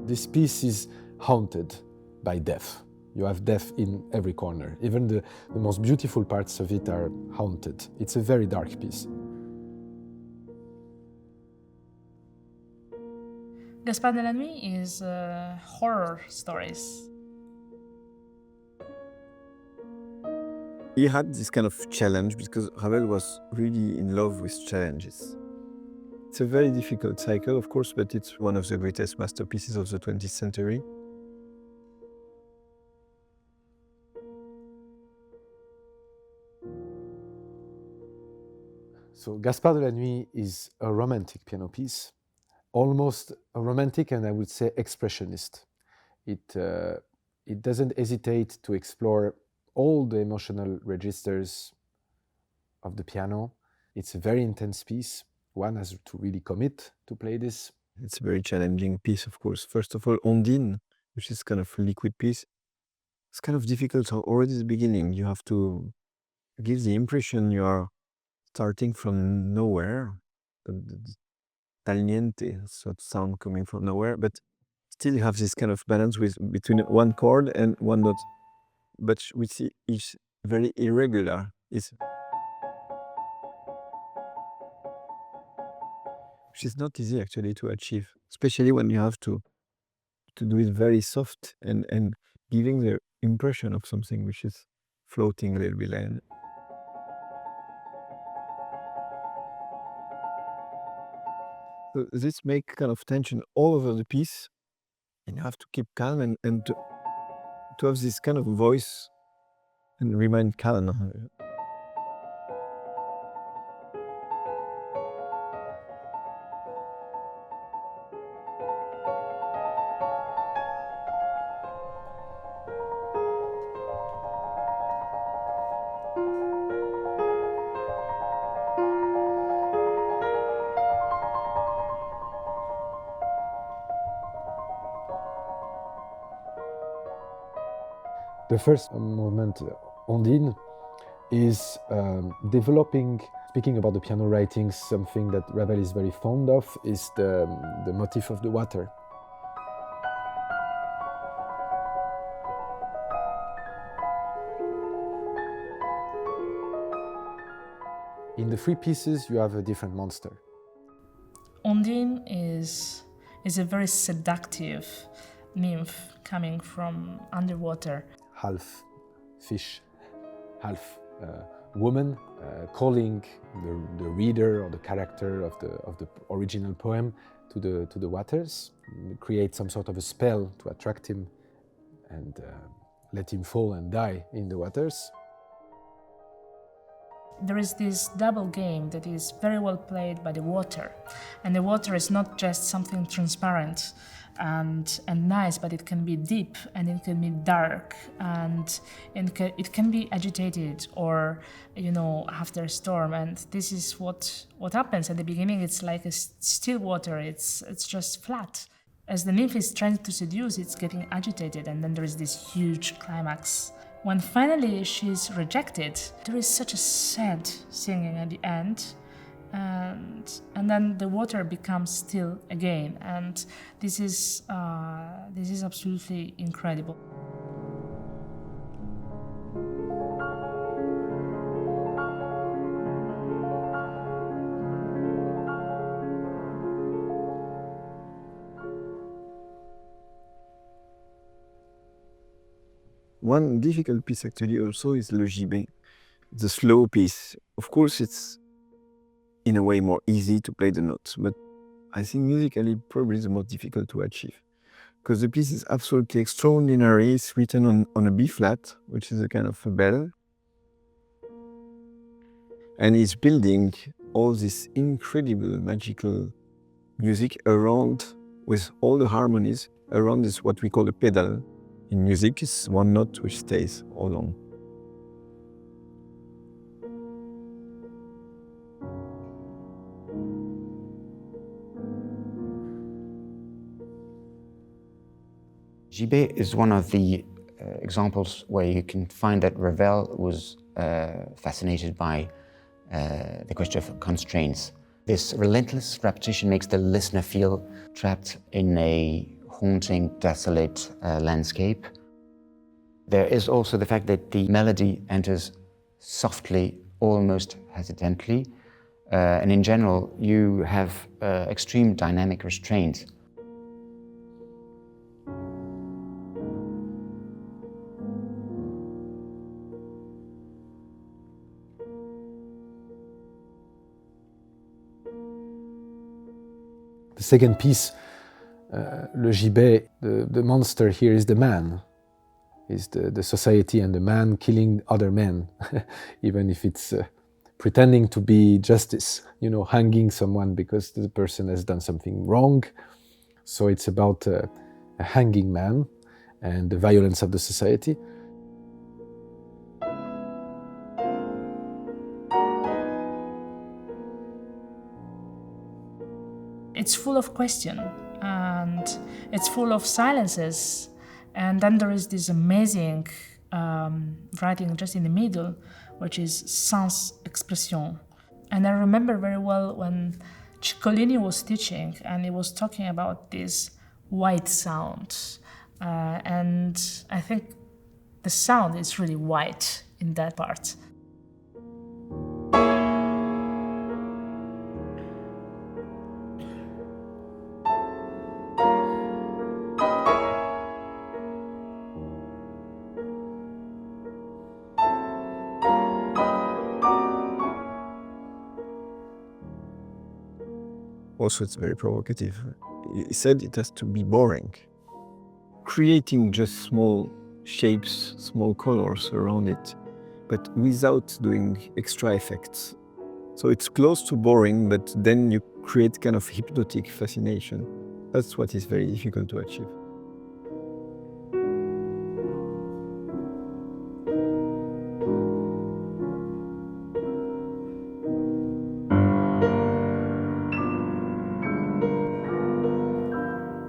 This piece is haunted by death. You have death in every corner. Even the most beautiful parts of it are haunted. It's a very dark piece. Gaspard de la Nuit is horror stories. He had this kind of challenge because Ravel was really in love with challenges. It's a very difficult cycle, of course, but it's one of the greatest masterpieces of the 20th century. So Gaspard de la Nuit is a romantic piano piece, almost a romantic and I would say expressionist. It doesn't hesitate to explore all the emotional registers of the piano. It's a very intense piece. One has to really commit to play this. It's a very challenging piece, of course. First of all, Ondine, which is kind of a liquid piece, it's kind of difficult. So already at the beginning, you have to give the impression you are starting from nowhere. Dal niente, so sound coming from nowhere, but still you have this kind of balance between one chord and one note, but which is very irregular. Which is not easy actually to achieve, especially when you have to do it very soft and giving the impression of something which is floating a little bit. So this make kind of tension all over the piece, and you have to keep calm and to have this kind of voice and remain calm. The first movement, Ondine, is developing, speaking about the piano writings, something that Ravel is very fond of is the motif of the water. In the three pieces, you have a different monster. Ondine is a very seductive nymph coming from underwater. Half fish, half woman, calling the reader or the character of the original poem to the waters, create some sort of a spell to attract him and let him fall and die in the waters. There is this double game that is very well played by the water, and the water is not just something transparent and nice, but it can be deep and it can be dark and it can be agitated or, you know, after a storm. And this is what happens at the beginning. It's like a still water. It's just flat. As the nymph is trying to seduce, it's getting agitated, and then there is this huge climax. When finally she's rejected, there is such a sad singing at the end. And then the water becomes still again, and this is absolutely incredible. One difficult piece actually also is Le Gibet, the slow piece. Of course, it's in a way more easy to play the notes, but I think musically probably the most difficult to achieve because the piece is absolutely extraordinary. It's written on a B flat, which is a kind of a bell, and it's building all this incredible magical music around, with all the harmonies around this what we call a pedal. In music, it's one note which stays all along. Gibet is one of the examples where you can find that Ravel was fascinated by the question of constraints. This relentless repetition makes the listener feel trapped in a haunting, desolate landscape. There is also the fact that the melody enters softly, almost hesitantly, and in general you have extreme dynamic restraint. The second piece, Le Gibet, the monster here is the man, is the society and the man killing other men, even if it's pretending to be justice, you know, hanging someone because the person has done something wrong. So it's about a hanging man and the violence of the society. It's full of question and it's full of silences, and then there is this amazing writing just in the middle, which is sans expression. And I remember very well when Ciccolini was teaching and he was talking about this white sound, and I think the sound is really white in that part. Also, it's very provocative. He said it has to be boring. Creating just small shapes, small colors around it, but without doing extra effects. So it's close to boring, but then you create kind of hypnotic fascination. That's what is very difficult to achieve.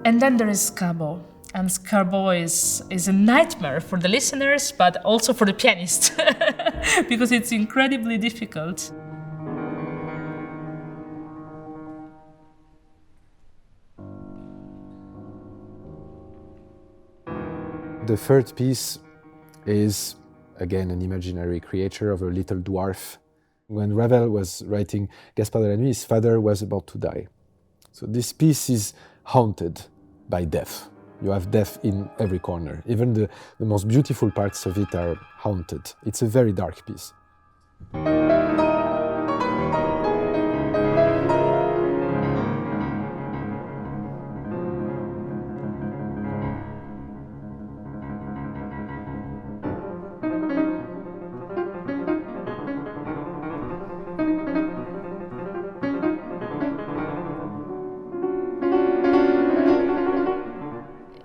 And then there is Scarbo. And Scarbo is a nightmare for the listeners, but also for the pianist, because it's incredibly difficult. The third piece is, again, an imaginary creature of a little dwarf. When Ravel was writing Gaspard de la Nuit, his father was about to die. So this piece is haunted by death. You have death in every corner. Even the most beautiful parts of it are haunted. It's a very dark piece.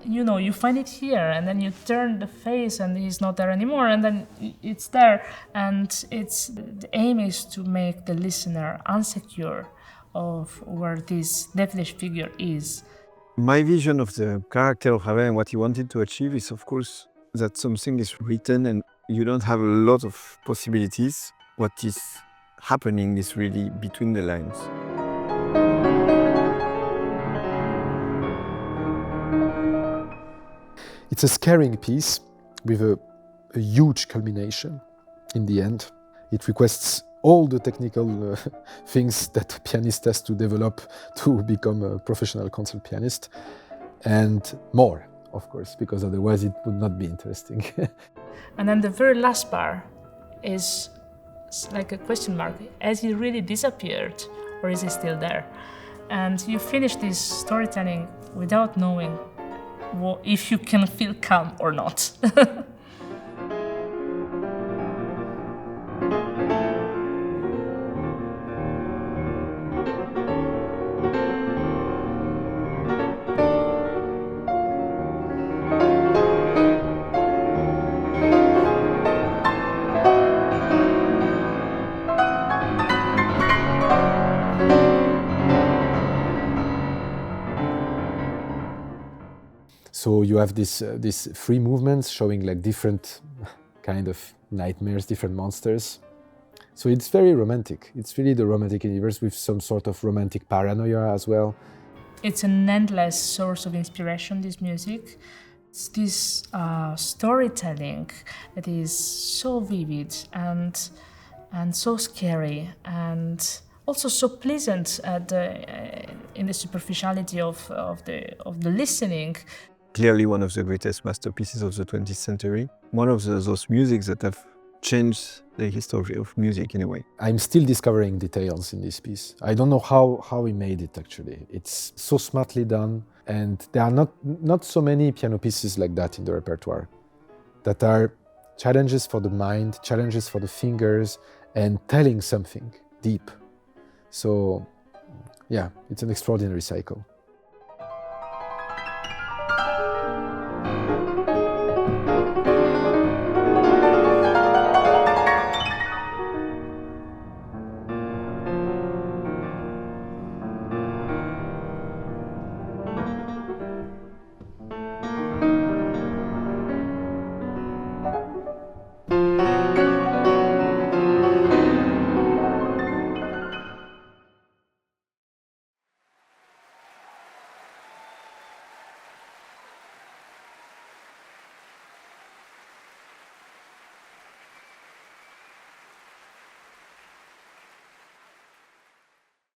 You know, you find it here, and then you turn the face and he's not there anymore, and then it's there. And the aim is to make the listener insecure of where this devilish figure is. My vision of the character of Ravel and what he wanted to achieve is, of course, that something is written and you don't have a lot of possibilities. What is happening is really between the lines. It's a scaring piece with a huge culmination in the end. It requests all the technical things that a pianist has to develop to become a professional concert pianist, and more, of course, because otherwise it would not be interesting. And then the very last bar is like a question mark. Has he really disappeared, or is he still there? And you finish this storytelling without knowing if you can feel calm or not. So you have these three movements showing like different kind of nightmares, different monsters. So it's very romantic. It's really the romantic universe with some sort of romantic paranoia as well. It's an endless source of inspiration, this music. It's this storytelling that is so vivid and so scary and also so pleasant in the superficiality of the listening. Clearly one of the greatest masterpieces of the 20th century. One of those musics that have changed the history of music in a way. I'm still discovering details in this piece. I don't know how he made it actually. It's so smartly done, and there are not so many piano pieces like that in the repertoire that are challenges for the mind, challenges for the fingers, and telling something deep. So yeah, it's an extraordinary cycle.